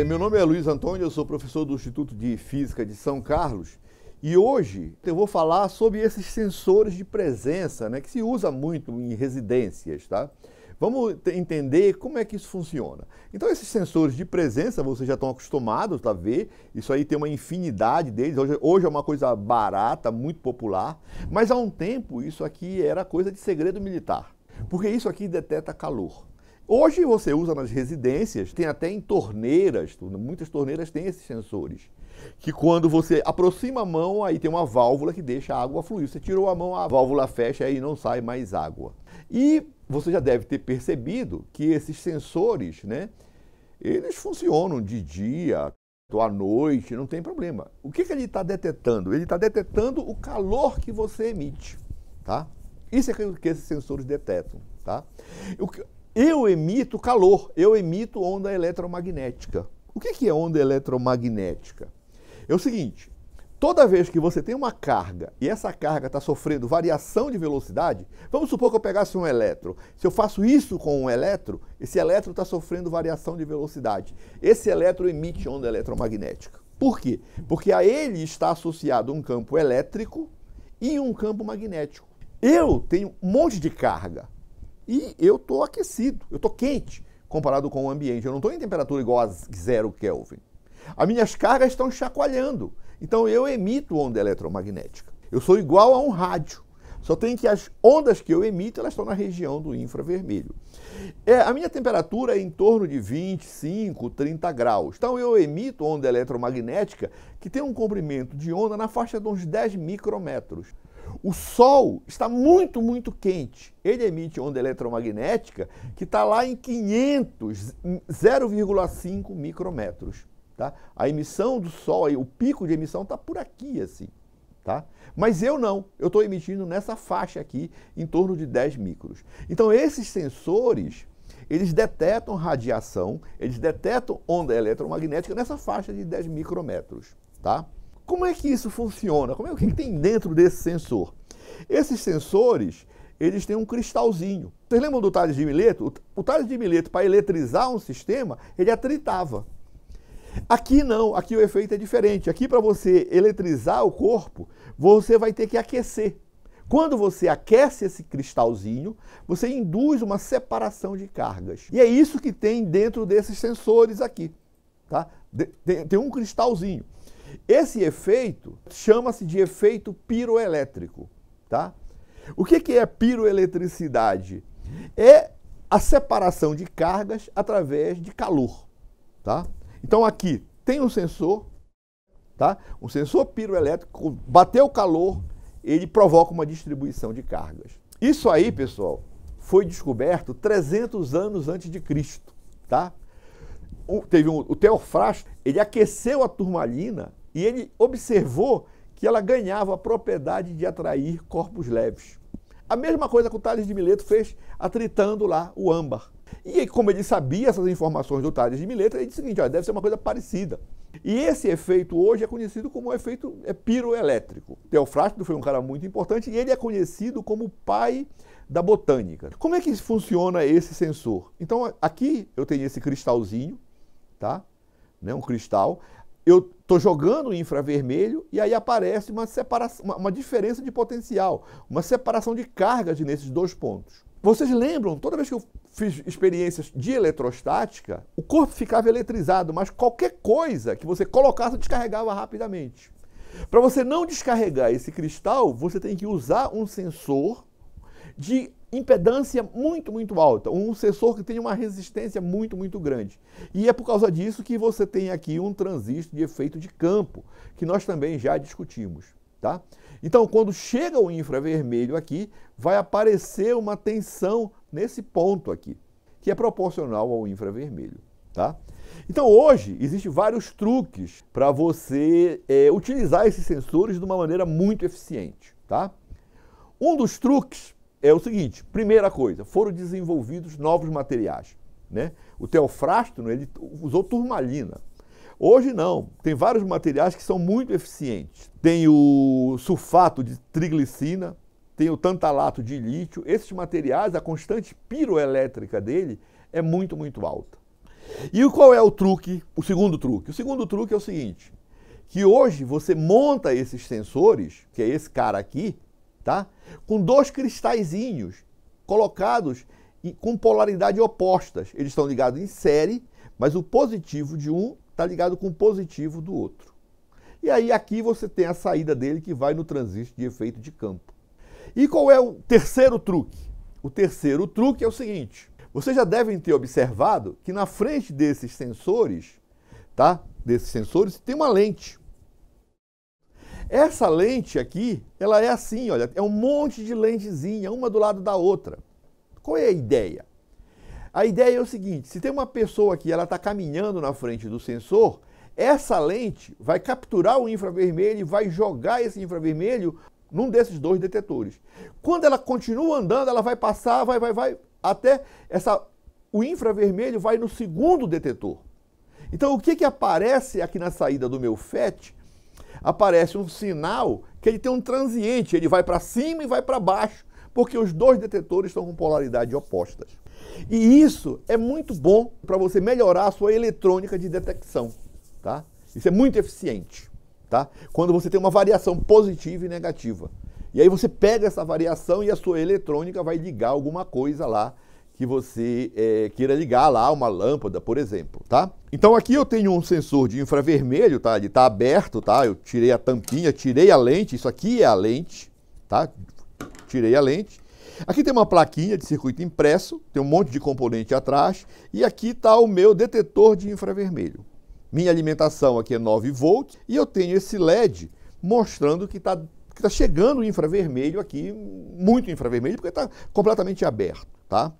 Meu nome é Luiz Antônio, eu sou professor do Instituto de Física de São Carlos e hoje eu vou falar sobre esses sensores de presença, né, que se usa muito em residências, tá? Vamos entender como é que isso funciona. Então esses sensores de presença, vocês já estão acostumados a ver, isso aí tem uma infinidade deles, hoje é uma coisa barata, muito popular, mas há um tempo isso aqui era coisa de segredo militar, porque isso aqui detecta calor. Hoje você usa nas residências, tem até em torneiras, muitas torneiras têm esses sensores, que quando você aproxima a mão, aí tem uma válvula que deixa a água fluir. Você tirou a mão, a válvula fecha e não sai mais água. E você já deve ter percebido que esses sensores, né, eles funcionam de dia ou à noite, não tem problema. O que ele está detectando? Ele está detectando o calor que você emite, tá? Isso é o que esses sensores detectam, tá? Eu emito calor, eu emito onda eletromagnética. O que é onda eletromagnética? É o seguinte, toda vez que você tem uma carga e essa carga está sofrendo variação de velocidade, vamos supor que eu pegasse um elétron. Se eu faço isso com um elétron, esse elétron está sofrendo variação de velocidade. Esse elétron emite onda eletromagnética. Por quê? Porque a ele está associado um campo elétrico e um campo magnético. Eu tenho um monte de carga. E eu estou aquecido, eu estou quente comparado com o ambiente. Eu não estou em temperatura igual a 0 Kelvin. As minhas cargas estão chacoalhando. Então eu emito onda eletromagnética. Eu sou igual a um rádio. Só tem que as ondas que eu emito, elas estão na região do infravermelho. A minha temperatura é em torno de 25, 30 graus. Então eu emito onda eletromagnética que tem um comprimento de onda na faixa de uns 10 micrômetros. O Sol está muito, muito quente. Ele emite onda eletromagnética que está lá em 500, 0,5 micrômetros. Tá? A emissão do Sol, o pico de emissão está por aqui, assim. Tá? Mas eu não, eu estou emitindo nessa faixa aqui, em torno de 10 micros. Então esses sensores, eles detectam radiação, eles detectam onda eletromagnética nessa faixa de 10 micrômetros. Tá? Como é que isso funciona? O que tem dentro desse sensor? Esses sensores, eles têm um cristalzinho. Vocês lembram do Tales de Mileto? O Tales de Mileto, para eletrizar um sistema, ele atritava. Aqui não, aqui o efeito é diferente. Aqui, para você eletrizar o corpo, você vai ter que aquecer. Quando você aquece esse cristalzinho, você induz uma separação de cargas. E é isso que tem dentro desses sensores aqui. Tá? Tem um cristalzinho. Esse efeito chama-se de efeito piroelétrico. Tá? O que é piroeletricidade? É a separação de cargas através de calor. Tá? Então aqui tem um sensor, tá? Um sensor piroelétrico, bateu o calor, ele provoca uma distribuição de cargas. Isso aí, pessoal, foi descoberto 300 anos antes de Cristo. Tá? O Teofrasto, ele aqueceu a turmalina e ele observou que ela ganhava a propriedade de atrair corpos leves. A mesma coisa que o Tales de Mileto fez atritando lá o âmbar. E como ele sabia essas informações do Tales de Mileto, ele disse o seguinte, ó, deve ser uma coisa parecida. E esse efeito hoje é conhecido como o efeito piroelétrico. Teofrasto foi um cara muito importante e ele é conhecido como o pai da botânica. Como é que funciona esse sensor? Então aqui eu tenho esse cristalzinho, tá? Né, um cristal. Eu estou jogando o infravermelho e aí aparece uma separação, uma diferença de potencial, uma separação de cargas nesses dois pontos. Vocês lembram, toda vez que eu fiz experiências de eletrostática, o corpo ficava eletrizado, mas qualquer coisa que você colocasse descarregava rapidamente. Para você não descarregar esse cristal, você tem que usar um sensor de impedância muito, muito alta, um sensor que tem uma resistência muito, muito grande. E é por causa disso que você tem aqui um transistor de efeito de campo, que nós também já discutimos. Tá? Então, quando chega o infravermelho aqui, vai aparecer uma tensão nesse ponto aqui, que é proporcional ao infravermelho. Tá? Então, hoje, existem vários truques para você utilizar esses sensores de uma maneira muito eficiente. Tá? Um dos truques é o seguinte, primeira coisa, foram desenvolvidos novos materiais. Né? O Teofrasto, ele usou turmalina. Hoje não, tem vários materiais que são muito eficientes. Tem o sulfato de triglicina, tem o tantalato de lítio. Esses materiais, a constante piroelétrica dele é muito, muito alta. E qual é o truque? O segundo truque. O segundo truque é o seguinte, que hoje você monta esses sensores, que é esse cara aqui, tá? Com dois cristalzinhos colocados com polaridade opostas. Eles estão ligados em série, mas o positivo de um está ligado com o positivo do outro. E aí aqui você tem a saída dele que vai no transistor de efeito de campo. E qual é o terceiro truque? O terceiro truque é o seguinte, vocês já devem ter observado que na frente desses sensores, tá? Desses sensores tem uma lente. Essa lente aqui, ela é assim, olha, é um monte de lentezinha, uma do lado da outra. Qual é a ideia? A ideia é o seguinte, se tem uma pessoa aqui, ela está caminhando na frente do sensor, essa lente vai capturar o infravermelho e vai jogar esse infravermelho num desses dois detetores. Quando ela continua andando, ela vai passar, vai, até o infravermelho vai no segundo detetor. Então, o que aparece aqui na saída do meu FET? Aparece um sinal que ele tem um transiente, ele vai para cima e vai para baixo, porque os dois detetores estão com polaridade opostas. E isso é muito bom para você melhorar a sua eletrônica de detecção, tá? Isso é muito eficiente, tá? Quando você tem uma variação positiva e negativa. E aí você pega essa variação e a sua eletrônica vai ligar alguma coisa lá que você queira ligar lá, uma lâmpada, por exemplo, tá? Então aqui eu tenho um sensor de infravermelho, tá? Ele está aberto, tá? Eu tirei a tampinha, tirei a lente, isso aqui é a lente, tá? Tirei a lente. Aqui tem uma plaquinha de circuito impresso, tem um monte de componente atrás, e aqui está o meu detetor de infravermelho. Minha alimentação aqui é 9 volts, e eu tenho esse LED mostrando que está chegando o infravermelho aqui, muito infravermelho, porque está completamente aberto, tá?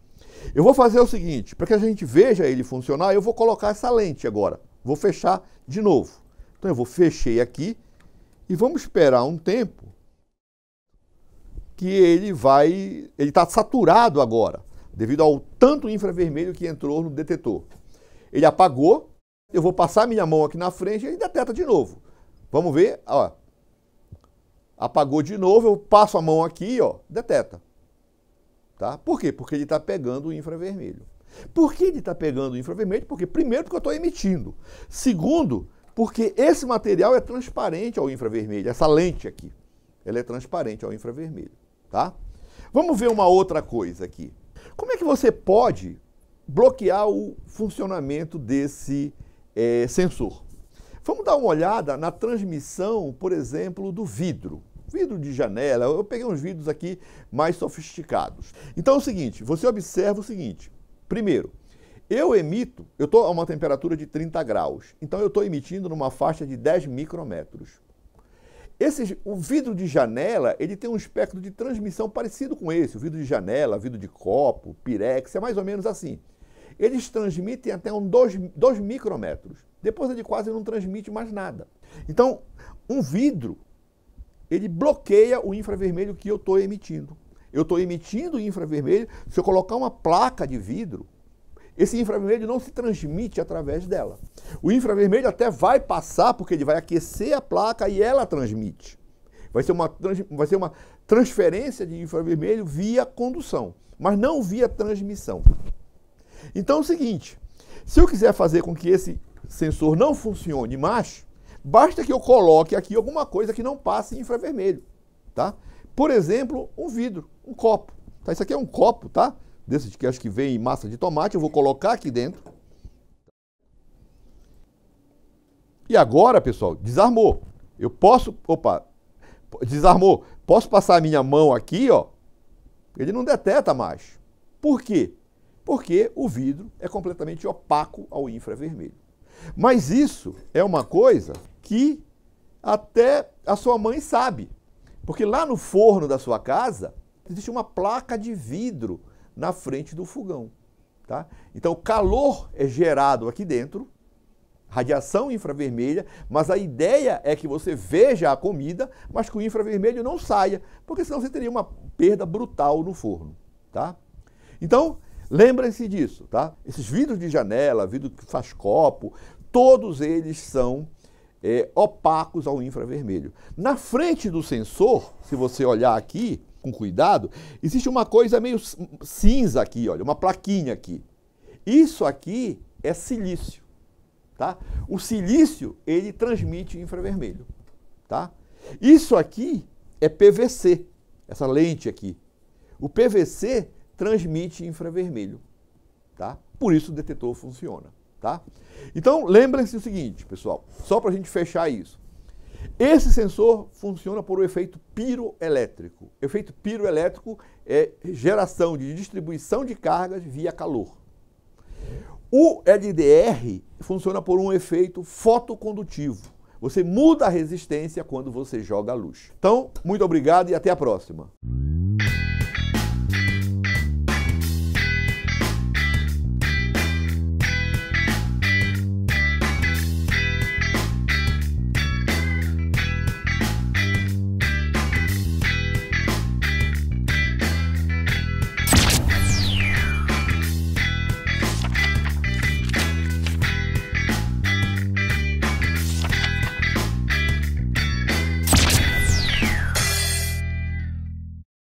Eu vou fazer o seguinte, para que a gente veja ele funcionar, eu vou colocar essa lente agora. Vou fechar de novo. Então eu fechei aqui e vamos esperar um tempo que ele está saturado agora, devido ao tanto infravermelho que entrou no detetor. Ele apagou, eu vou passar minha mão aqui na frente e ele detecta de novo. Vamos ver, ó. Apagou de novo, eu passo a mão aqui, ó, detecta. Tá? Por quê? Porque ele está pegando o infravermelho. Por que ele está pegando o infravermelho? Primeiro, porque eu estou emitindo. Segundo, porque esse material é transparente ao infravermelho. Essa lente aqui, ela é transparente ao infravermelho. Tá? Vamos ver uma outra coisa aqui. Como é que você pode bloquear o funcionamento desse sensor? Vamos dar uma olhada na transmissão, por exemplo, do vidro. Vidro de janela, eu peguei uns vidros aqui mais sofisticados. Então é o seguinte, você observa o seguinte. Primeiro, eu estou a uma temperatura de 30 graus, então eu estou emitindo numa faixa de 10 micrômetros. O vidro de janela, ele tem um espectro de transmissão parecido com esse. O vidro de janela, vidro de copo, pirex, é mais ou menos assim. Eles transmitem até 2 micrômetros. Depois ele quase não transmite mais nada. Então, um vidro, ele bloqueia o infravermelho que eu estou emitindo. Eu estou emitindo infravermelho, se eu colocar uma placa de vidro, esse infravermelho não se transmite através dela. O infravermelho até vai passar, porque ele vai aquecer a placa e ela transmite. Vai ser uma transferência de infravermelho via condução, mas não via transmissão. Então é o seguinte, se eu quiser fazer com que esse sensor não funcione mais, basta que eu coloque aqui alguma coisa que não passe infravermelho, tá? Por exemplo, um vidro, um copo. Tá? Isso aqui é um copo, tá? Desses que acho que vem em massa de tomate, eu vou colocar aqui dentro. E agora, pessoal, desarmou. Eu posso, desarmou. Posso passar a minha mão aqui, ó. Ele não detecta mais. Por quê? Porque o vidro é completamente opaco ao infravermelho. Mas isso é uma coisa que até a sua mãe sabe. Porque lá no forno da sua casa, existe uma placa de vidro na frente do fogão. Tá? Então, o calor é gerado aqui dentro, radiação infravermelha, mas a ideia é que você veja a comida, mas que o infravermelho não saia, porque senão você teria uma perda brutal no forno. Tá? Então, lembrem-se disso. Tá? Esses vidros de janela, vidro que faz copo, todos eles são opacos ao infravermelho. Na frente do sensor, se você olhar aqui, com cuidado, existe uma coisa meio cinza aqui, olha, uma plaquinha aqui. Isso aqui é silício, tá? O silício, ele transmite infravermelho, tá? Isso aqui é PVC, essa lente aqui. O PVC transmite infravermelho, tá? Por isso o detetor funciona, tá? Então, lembrem-se o seguinte, pessoal, só para a gente fechar isso. Esse sensor funciona por um efeito piroelétrico. O efeito piroelétrico é geração de distribuição de cargas via calor. O LDR funciona por um efeito fotocondutivo. Você muda a resistência quando você joga a luz. Então, muito obrigado e até a próxima.